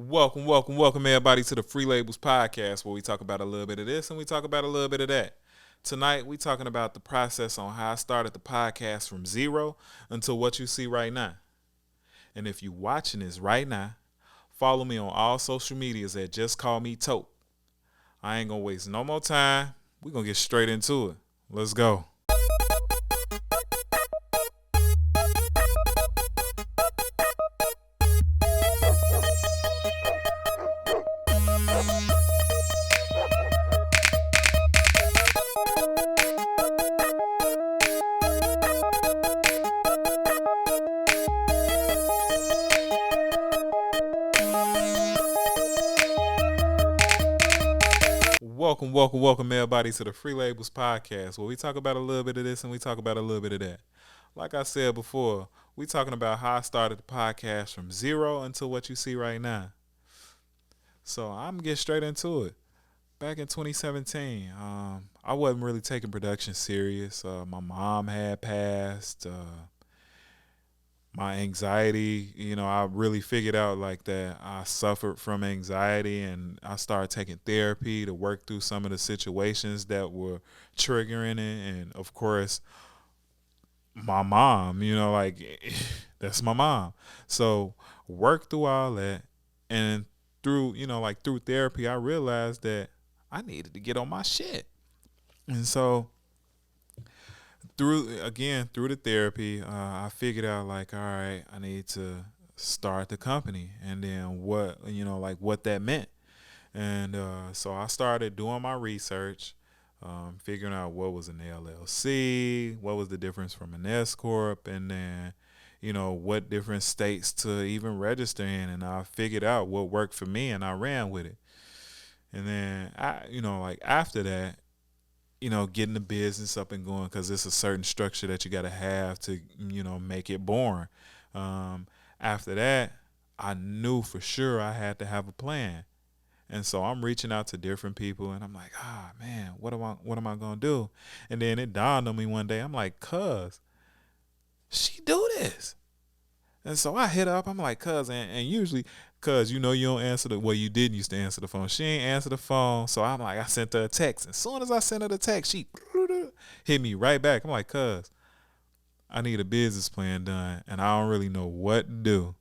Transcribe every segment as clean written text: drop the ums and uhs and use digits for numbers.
Welcome everybody to the Free Labels Podcast, where we talk about a little bit of this and we talk about a little bit of that. Tonight, we talking about the process on how I started the podcast from zero until what you see right now. And if you watching this right now, follow me on all social medias at Just Call Me Tote. I ain't gonna waste no more time. We gonna get straight into it. Let's go. Welcome everybody to the Free Labels Podcast, where we talk about a little bit of this and we talk about a little bit of that. Like I said before, we talking about how I started the podcast from zero until what you see right now. So I'm gonna get straight into it. Back in 2017, I wasn't really taking production serious. My mom had passed. My anxiety, I really figured out like that I suffered from anxiety, and I started taking therapy to work through some of the situations that were triggering it. And of course, my mom, that's my mom. So work through all that, and through therapy, I realized that I needed to get on my shit. And so through the therapy, I figured out like, all right, I need to start the company, and then what that meant. And so I started doing my research, figuring out what was an LLC, what was the difference from an S corp, and then what different states to even register in. And I figured out what worked for me, and I ran with it. And then after that, getting the business up and going, because it's a certain structure that you got to have to, make it boring. After that, I knew for sure I had to have a plan. And so I'm reaching out to different people, and I'm like, man, what am I going to do? And then it dawned on me one day, I'm like, cuz, she do this. And so I hit her up. I'm like, cuz, and usually, cuz, you don't answer you didn't used to answer the phone. She ain't answer the phone. So I'm like, I sent her a text. As soon as I sent her the text, she hit me right back. I'm like, cuz, I need a business plan done, and I don't really know what to do.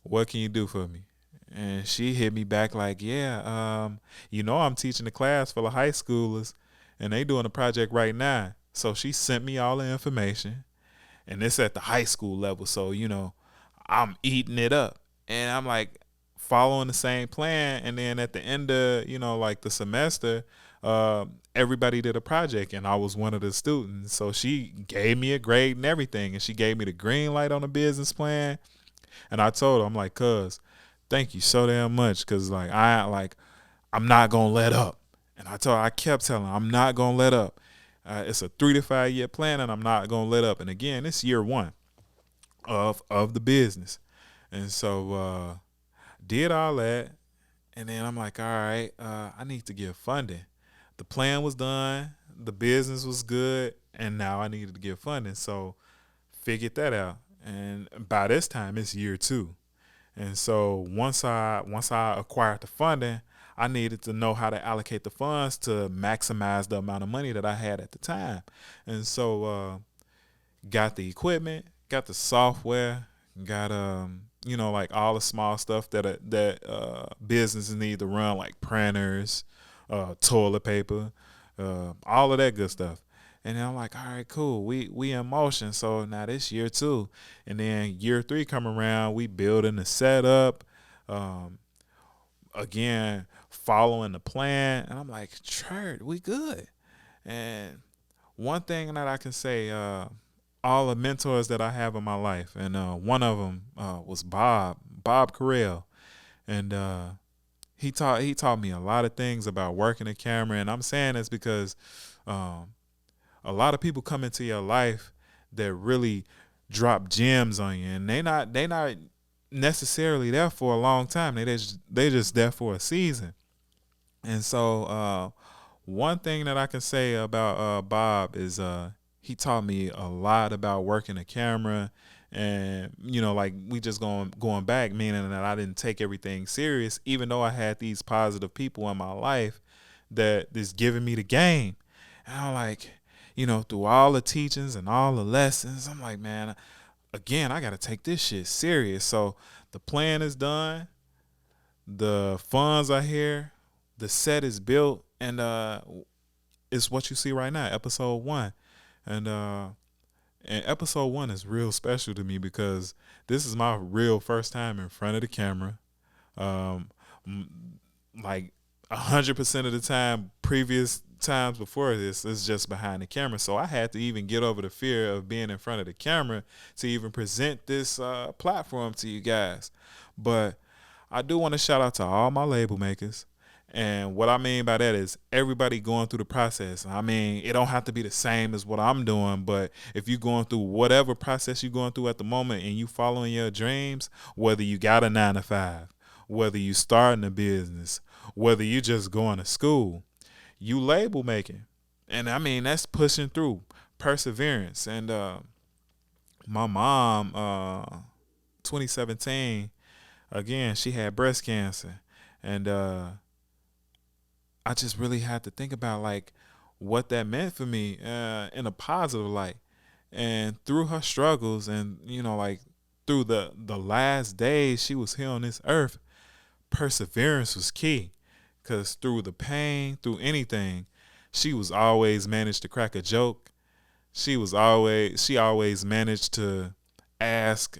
What can you do for me? And she hit me back like, yeah, I'm teaching a class full of high schoolers, and they doing a project right now. So she sent me all the information, and it's at the high school level. So, I'm eating it up, and I'm like following the same plan. And then at the end of the semester, everybody did a project, and I was one of the students. So she gave me a grade and everything, and she gave me the green light on the business plan. And I told her, I'm like, cuz, thank you so damn much, cuz I'm not gonna let up. And I kept telling her, I'm not gonna let up. It's a 3 to 5 year plan, and I'm not gonna let up. And again, it's year one of the business. And so did all that, and then I'm like, all right, I need to get funding. The plan was done, the business was good, and now I needed to get funding. So figured that out. And by this time it's year two. And so once I acquired the funding, I needed to know how to allocate the funds to maximize the amount of money that I had at the time. And so got the equipment, got the software, got all the small stuff that businesses need to run, like printers, toilet paper, all of that good stuff. And then I'm like, all right, cool. We in motion. So now this year two. And then year three come around, we building the setup. Again, following the plan. And I'm like, church, we good. And one thing that I can say, all the mentors that I have in my life, and one of them was Bob Carell. And he taught me a lot of things about working the camera. And I'm saying this because a lot of people come into your life that really drop gems on you, and they not necessarily there for a long time. They just there for a season. And so one thing that I can say about Bob is he taught me a lot about working the camera And like we just going back, meaning that I didn't take everything serious, even though I had these positive people in my life that is giving me the game. And I'm like, through all the teachings and all the lessons, I'm like, man, again, I got to take this shit serious. So the plan is done, the funds are here, the set is built, and it's what you see right now, episode 1. And episode 1 is real special to me because this is my real first time in front of the camera. Um, like 100% of the time, previous times before this is just behind the camera. So I had to even get over the fear of being in front of the camera to even present this platform to you guys. But I do want to shout out to all my label makers. And what I mean by that is everybody going through the process. I mean, it don't have to be the same as what I'm doing, but if you're going through whatever process you're going through at the moment and you following your dreams, whether you got a 9 to 5, whether you starting a business, whether you just going to school, you label making. And I mean, that's pushing through, perseverance. And my mom, 2017, again, she had breast cancer. And I just really had to think about like what that meant for me in a positive light. And through her struggles and, like through the last days she was here on this earth, perseverance was key. Because through the pain, through anything, she was always managed to crack a joke. She always managed to ask,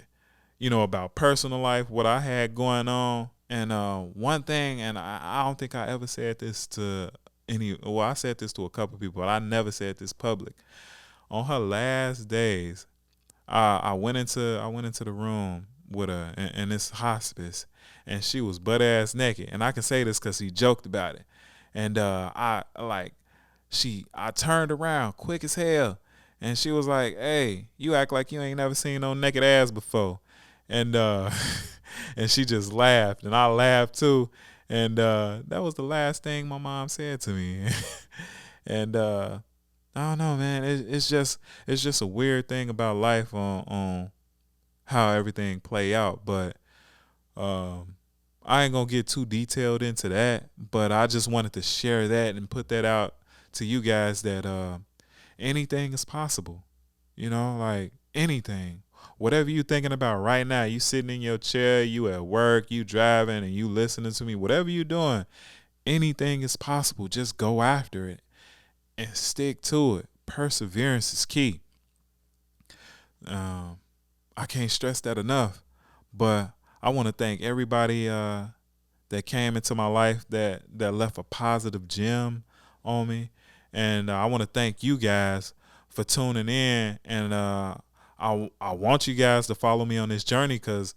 about personal life, what I had going on. And one thing, and I don't think I ever said this to I said this to a couple people, but I never said this public. On her last days, I went into the room with her in this hospice, and she was butt ass naked. And I can say this because he joked about it. And I turned around quick as hell, and she was like, "Hey, you act like you ain't never seen no naked ass before." And and she just laughed, and I laughed too. And that was the last thing my mom said to me. And I don't know, man. It's just a weird thing about life on how everything play out. But I ain't gonna get too detailed into that. But I just wanted to share that and put that out to you guys that anything is possible. Like anything. Whatever you thinking about right now, you sitting in your chair, you at work, you driving, and you listening to me, whatever you doing, anything is possible. Just go after it and stick to it. Perseverance is key. I can't stress that enough. But I want to thank everybody that came into my life that left a positive gem on me. And I want to thank you guys for tuning in. And I want you guys to follow me on this journey because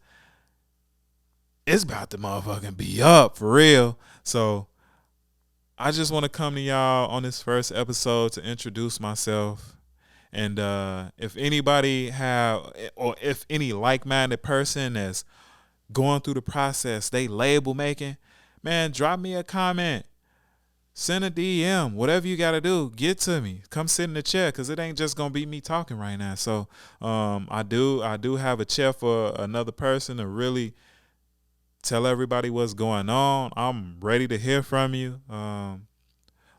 it's about to motherfucking be up for real. So I just want to come to y'all on this first episode to introduce myself. And if anybody if any like-minded person that's going through the process, they label making, man, drop me a comment. Send a DM, whatever you got to do, get to me. Come sit in the chair because it ain't just going to be me talking right now. So I do have a chair for another person to really tell everybody what's going on. I'm ready to hear from you.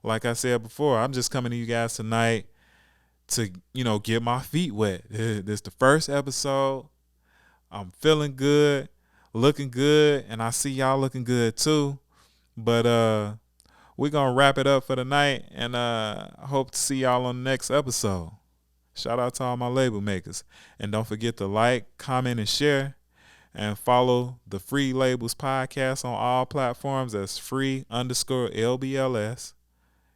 Like I said before, I'm just coming to you guys tonight to, get my feet wet. This is the first episode. I'm feeling good, looking good, and I see y'all looking good too. But we're going to wrap it up for the night, and I hope to see y'all on the next episode. Shout out to all my label makers. And don't forget to like, comment, and share. And follow the Free Labels Podcast on all platforms as free_LBLS.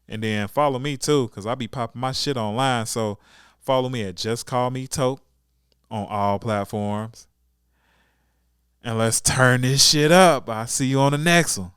And then follow me too, because I be popping my shit online. So follow me at Just Call Me Tope on all platforms. And let's turn this shit up. I'll see you on the next one.